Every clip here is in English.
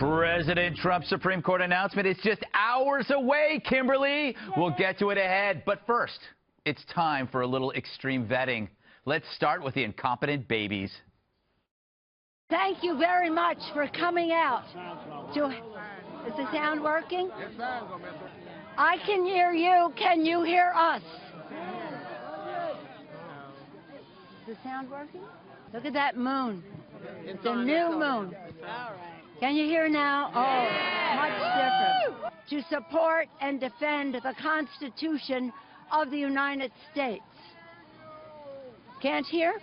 President Trump's Supreme Court announcement is just hours away, Kimberly. We'll get to it ahead. But first, it's time for a little extreme vetting. Let's start with the incompetent babies. Thank you very much for coming out. Is the sound working? I can hear you. Can you hear us? Is the sound working? Look at that moon. It's a new moon. Can you hear now? Oh, much different. To support and defend the Constitution of the United States. Can't hear?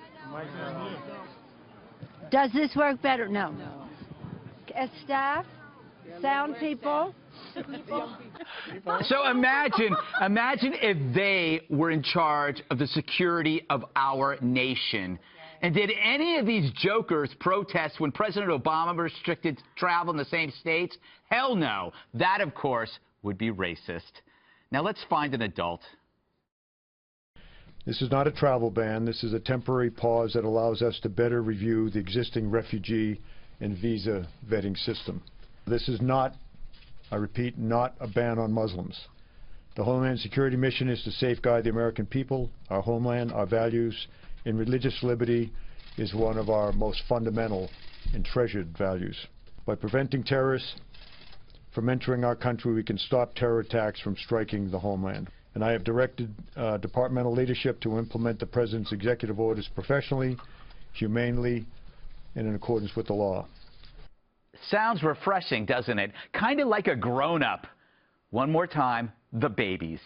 Does this work better? No. As staff, sound people. So imagine if they were in charge of the security of our nation. And did any of these jokers protest when President Obama restricted travel in the same states? Hell no. That, of course, would be racist. Now let's find an adult. This is not a travel ban. This is a temporary pause that allows us to better review the existing refugee and visa vetting system. This is not, I repeat, not a ban on Muslims. The Homeland Security mission is to safeguard the American people, our homeland, our values, and religious liberty is one of our most fundamental and treasured values. By preventing terrorists from entering our country, we can stop terror attacks from striking the homeland. And I have directed departmental leadership to implement the President's executive orders professionally, humanely, and in accordance with the law. Sounds refreshing, doesn't it? Kind of like a grown-up. One more time, the babies.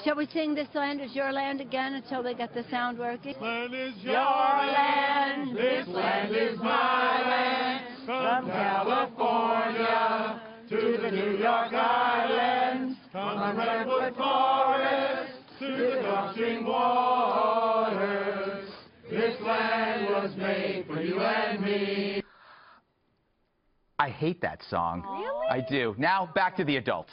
Shall we sing This Land Is Your Land again until they get the sound working? This land is your land, this land is my land, from California to the New York Islands, from the Redwood Forest to the Gulf Stream waters. This land was made for you and me. I hate that song. Really? I do. Now, back to the adult.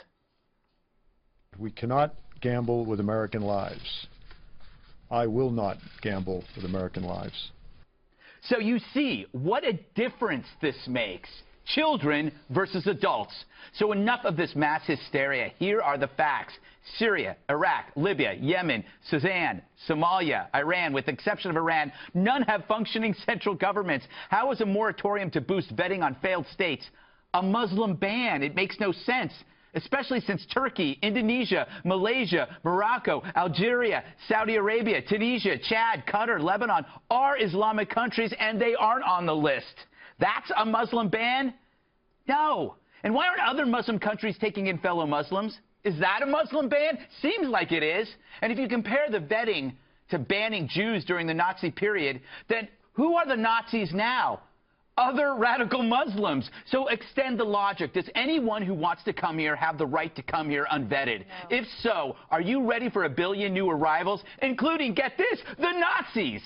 We cannot gamble with American lives. I will not gamble with American lives. So you see what a difference this makes. Children versus adults. So enough of this mass hysteria. Here are the facts. Syria, Iraq, Libya, Yemen, Sudan, Somalia, Iran, with the exception of Iran, none have functioning central governments. How is a moratorium to boost vetting on failed states a Muslim ban? It makes no sense. Especially since Turkey, Indonesia, Malaysia, Morocco, Algeria, Saudi Arabia, Tunisia, Chad, Qatar, Lebanon are Islamic countries, and they aren't on the list. That's a Muslim ban? No. And why aren't other Muslim countries taking in fellow Muslims? Is that a Muslim ban? Seems like it is. And if you compare the vetting to banning Jews during the Nazi period, then who are the Nazis now? Other radical Muslims. So extend the logic. Does anyone who wants to come here have the right to come here unvetted? No. If so, are you ready for 1 billion new arrivals, including, get this, the Nazis?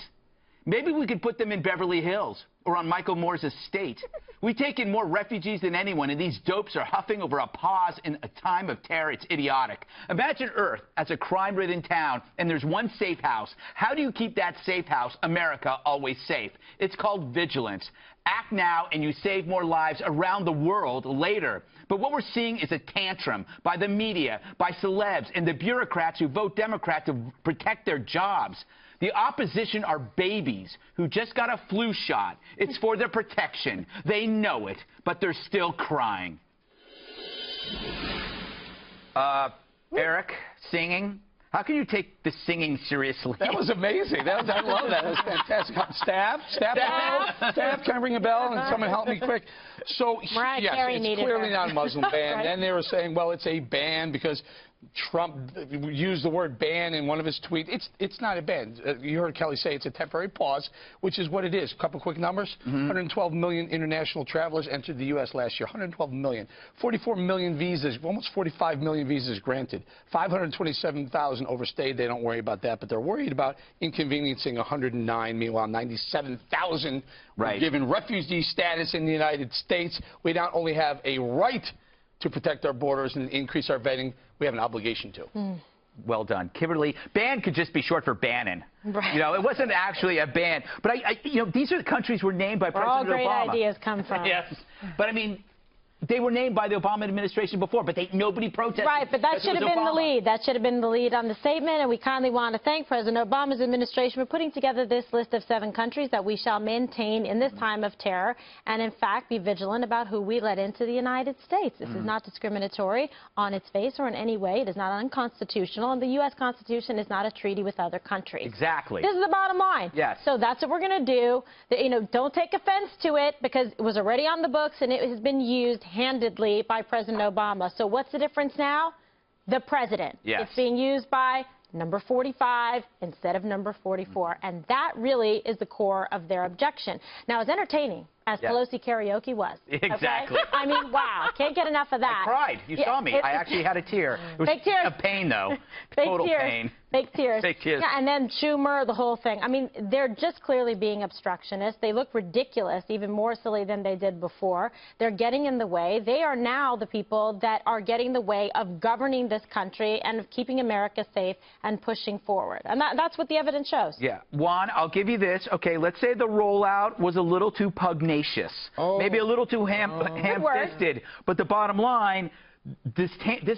Maybe we could put them in Beverly Hills or on Michael Moore's estate. We take in more refugees than anyone, and these dopes are huffing over a pause in a time of terror. It's idiotic. Imagine Earth as a crime-ridden town, and there's one safe house. How do you keep that safe house, America, always safe? It's called vigilance. Act now, and you save more lives around the world later. But what we're seeing is a tantrum by the media, by celebs, and the bureaucrats who vote Democrat to protect their jobs. The opposition are babies who just got a flu shot. It's for their protection. They know it, but they're still crying. Eric, singing. How can you take the singing seriously? That was amazing. I love that. That was fantastic. Staff, can I ring a bell and someone help me quick? So, yes, it's clearly not a Muslim ban. Right. Then they were saying, well, it's a ban because Trump used the word ban in one of his tweets. It's not a ban. You heard Kelly say it's a temporary pause, which is what it is. A couple quick numbers. 112 million international travelers entered the U.S. last year. 112 million. 44 million visas, almost 45 million visas granted. 527,000 overstayed. They don't worry about that, but they're worried about inconveniencing 109. Meanwhile, 97,000 were given refugee status in the United States. We not only have a right to protect our borders and increase our vetting, we have an obligation to. Well done. Kimberly, ban could just be short for Bannon. Right. You know, it wasn't actually a ban. But, you know, these are the countries were named by President Obama. All great ideas come from. Yes. But, I mean, they were named by the Obama administration before, but nobody protested. Right, but that should have been the lead. That should have been the lead on the statement, and we kindly want to thank President Obama's administration for putting together this list of 7 countries that we shall maintain in this time of terror, and in fact be vigilant about who we let into the United States. This is not discriminatory on its face or in any way. It is not unconstitutional, and the U.S. Constitution is not a treaty with other countries. Exactly. This is the bottom line. Yes. So that's what we're going to do. You know, don't take offense to it because it was already on the books and it has been used handedly by President Obama. So what's the difference now? The president. Yes. It's being used by number 45 instead of number 44. And that really is the core of their objection. Now, as entertaining as Pelosi karaoke was. Exactly. Okay? I mean, wow. Can't get enough of that. I cried. You saw me. I actually had a tear. It was fake tears. A pain, though. Fake Total tears. pain. Fake tears. Fake tears. Yeah, and then Schumer, the whole thing. I mean, they're just clearly being obstructionists. They look ridiculous, even more silly than they did before. They're getting in the way. They are now the people that are getting the way of governing this country and of keeping America safe and pushing forward. And that's what the evidence shows. Yeah. Juan, I'll give you this. Okay, let's say the rollout was a little too pugnacious. Maybe a little too ham-fisted. But the bottom line, this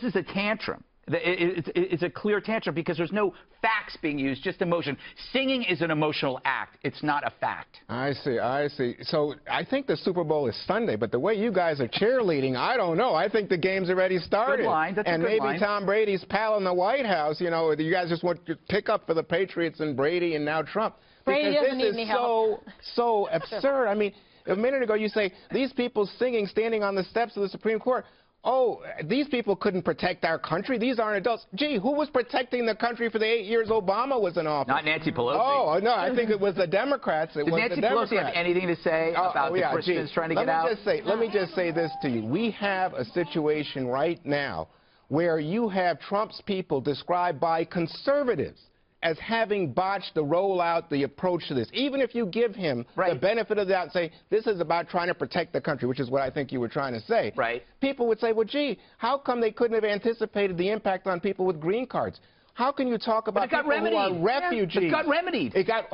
is a tantrum. It's a clear tantrum because there's no facts being used, just emotion. Singing is an emotional act. It's not a fact. I see. I see. So I think the Super Bowl is Sunday, but the way you guys are cheerleading, I don't know. I think the game's already started. Good line. That's a good line. And maybe Tom Brady's pal in the White House, you know, you guys just want to pick up for the Patriots and Brady and now Trump. Brady doesn't need any help. So absurd. I mean, a minute ago you say these people singing, standing on the steps of the Supreme Court. Oh, these people couldn't protect our country. These aren't adults. Gee, who was protecting the country for the 8 years Obama was in office? Not Nancy Pelosi. Oh, no, I think it was the Democrats. Did Nancy Pelosi have anything to say about the Christians trying to get out? Let me just say this to you. We have a situation right now where you have Trump's people described by conservatives as having botched the rollout, the approach to this. Even if you give him the benefit of the doubt and say, this is about trying to protect the country, which is what I think you were trying to say, people would say, well, gee, how come they couldn't have anticipated the impact on people with green cards? How can you talk about people who are refugees? It got remedied. It got,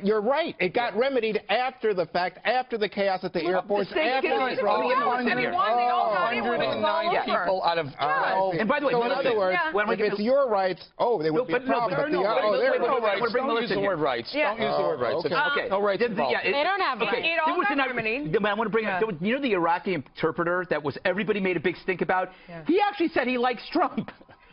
you're right. It got remedied after the fact, after the chaos at the airports, after the trouble. 109 people out of 12. And by the way, so in other words, if it's your rights, they would be a problem. Don't use the word rights. Don't use the word rights. Okay. No rights involved. They don't have rights. It all got remedied. I want to bring up, you know the Iraqi interpreter that was everybody made a big stink about? He actually said he likes Trump.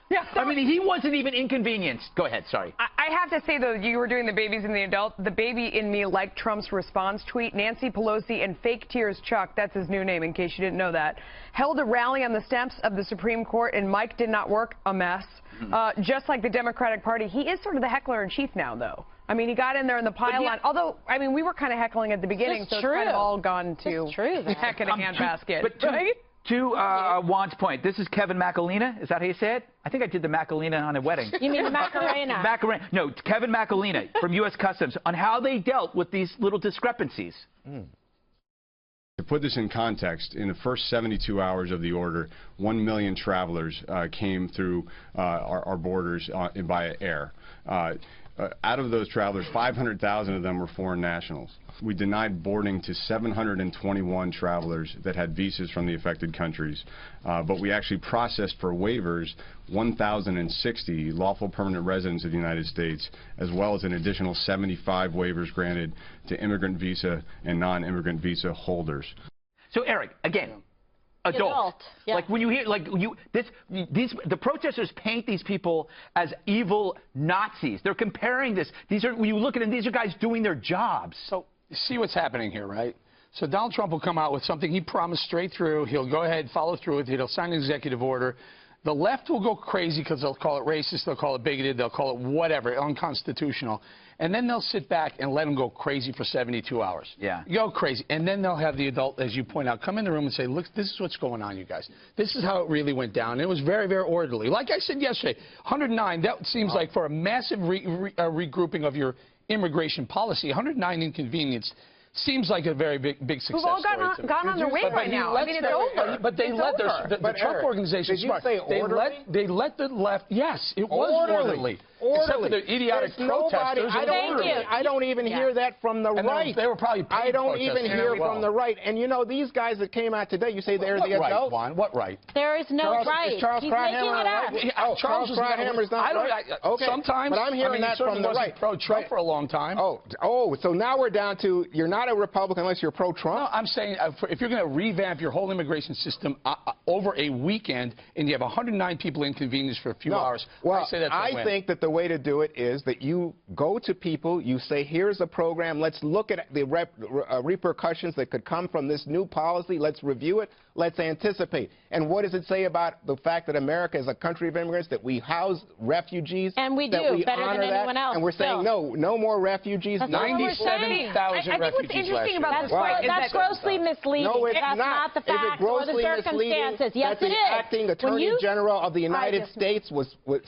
Yeah, I mean, he wasn't even inconvenienced. Go ahead, sorry. I have to say, though, you were doing the babies and the adult. The baby in me liked Trump's response tweet. Nancy Pelosi and Fake Tears Chuck, that's his new name in case you didn't know that, held a rally on the steps of the Supreme Court, and Mike did not work, a mess. Just like the Democratic Party, he is sort of the heckler in chief now, though. I mean, he got in there in the pylon. Although, I mean, we were kind of heckling at the beginning, so it's kind of all gone to heck in a handbasket. But to Juan's point, this is Kevin Macarena. Is that how you say it? I think I did the Macarena on a wedding. You mean the Macarena? Macarena. No, Kevin Macarena from U.S. Customs on how they dealt with these little discrepancies. To put this in context, in the first 72 hours of the order, 1 million travelers came through our borders via air. Out of those travelers, 500,000 of them were foreign nationals. We denied boarding to 721 travelers that had visas from the affected countries, but we actually processed for waivers 1,060 lawful permanent residents of the United States, as well as an additional 75 waivers granted to immigrant visa and non-immigrant visa holders. So, Eric, again, adult. Like when you hear, the protesters paint these people as evil Nazis. They're comparing this. When you look at them, these are guys doing their jobs. So see what's happening here, right? So Donald Trump will come out with something he promised straight through. He'll go ahead, follow through with it. He'll sign an executive order. The left will go crazy because they'll call it racist, they'll call it bigoted, they'll call it whatever, unconstitutional. And then they'll sit back and let them go crazy for 72 hours. Yeah. Go crazy. And then they'll have the adult, as you point out, come in the room and say, look, this is what's going on, you guys. This is how it really went down. It was very, very orderly. Like I said yesterday, 109, that seems like for a massive regrouping of your immigration policy, 109 inconvenience Seems like a very big success We've all story. gone on their way by now. I mean, it's over. But they let the Trump organization. Did you say orderly? They let the left. Yes, it was orderly. Except for the idiotic protesters. I don't even hear that from the right. They were probably paid I don't even hear from the right. And you know, these guys that came out today, you say they're the adults? What right? There is no right. Is Charles He's making it up. Oh, Charles Krauthammer's not right? Okay. Sometimes. But I'm hearing that from the right. Pro-Trump for a long time. Oh, so now we're down to you're not a Republican unless you're pro-Trump? No, I'm saying if you're going to revamp your whole immigration system over a weekend and you have 109 people inconvenienced for a few hours, well, I say that's a win. I think that the way to do it is that you go to people, you say, here's a program, let's look at the repercussions that could come from this new policy, let's review it, let's anticipate. And what does it say about the fact that America is a country of immigrants, that we house refugees? And we do, better than anyone else. And we're saying, no more refugees. 97,000 I think what's interesting about this point is that's grossly misleading. No, it's that's not the facts or the circumstances. Yes, it is. The acting Attorney General of the United States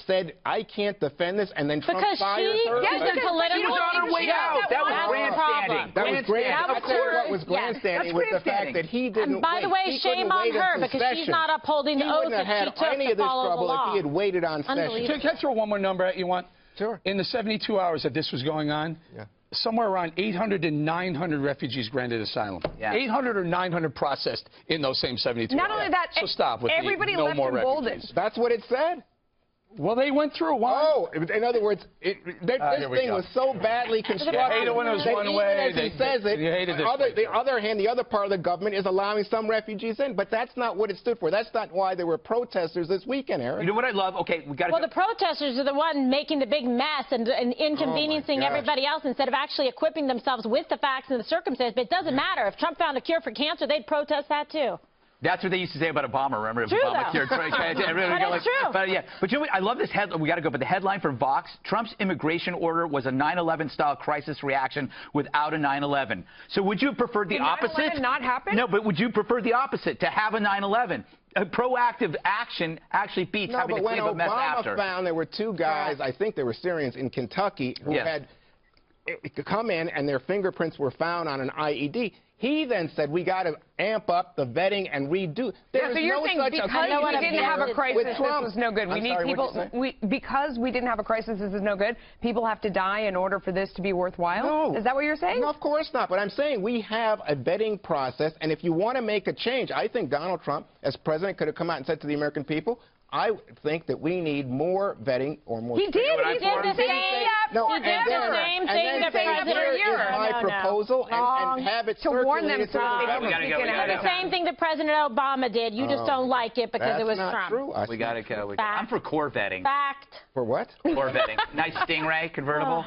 said, I can't defend this, and then Trump fired her. Yes, because she was on her way out. That was grandstanding. That was grandstanding. I'll tell you what was grandstanding was the fact that he didn't And by the way, shame on her, because she's not upholding the oath that she took to follow the law. He wouldn't have had any of this trouble if he had waited on session. Can I throw one more number at you want? Sure. In the 72 hours that this was going on, somewhere around 800 to 900 refugees granted asylum. 800 or 900 processed in those same 72 hours. Not only that, so stop with everybody no left more emboldened. refugees. That's what it said. Well, they went through one. Oh, in other words, this thing was so badly constructed. You hate it when it was one way. He says it. The other hand, the other part of the government is allowing some refugees in, but that's not what it stood for. That's not why there were protesters this weekend, Eric. You know what I love? Okay, we got to. Well, the protesters are the one making the big mess and inconveniencing everybody else instead of actually equipping themselves with the facts and the circumstances. But it doesn't matter. If Trump found a cure for cancer, they'd protest that too. That's what they used to say about Obama. Remember, true, Obama cured. But it's true. But yeah, but you know what? I love this headline. We got to go. But the headline for Vox: Trump's immigration order was a 9/11 style crisis reaction without a 9/11. So would you have preferred the opposite? 9/11 not happen? No, but would you prefer the opposite, to have a 9/11? A proactive action actually beats having to clean up a mess after. No, but when Obama found there were two guys, I think they were Syrians in Kentucky, who had come in and their fingerprints were found on an IED. He then said, we got to amp up the vetting and redo. So you're saying because we didn't have a crisis, this was no good. We need people. Because we didn't have a crisis, this is no good. People have to die in order for this to be worthwhile. No. Is that what you're saying? No, of course not. But I'm saying we have a vetting process, and if you want to make a change, I think Donald Trump, as president, could have come out and said to the American people, I think that we need more vetting or more. He did. He did the same thing that President my proposal and have it to warn them. The same thing that President Obama did. You just don't like it because it was Trump. True. We got to go. I'm for core vetting. Fact. For what? Core vetting. Nice Stingray convertible.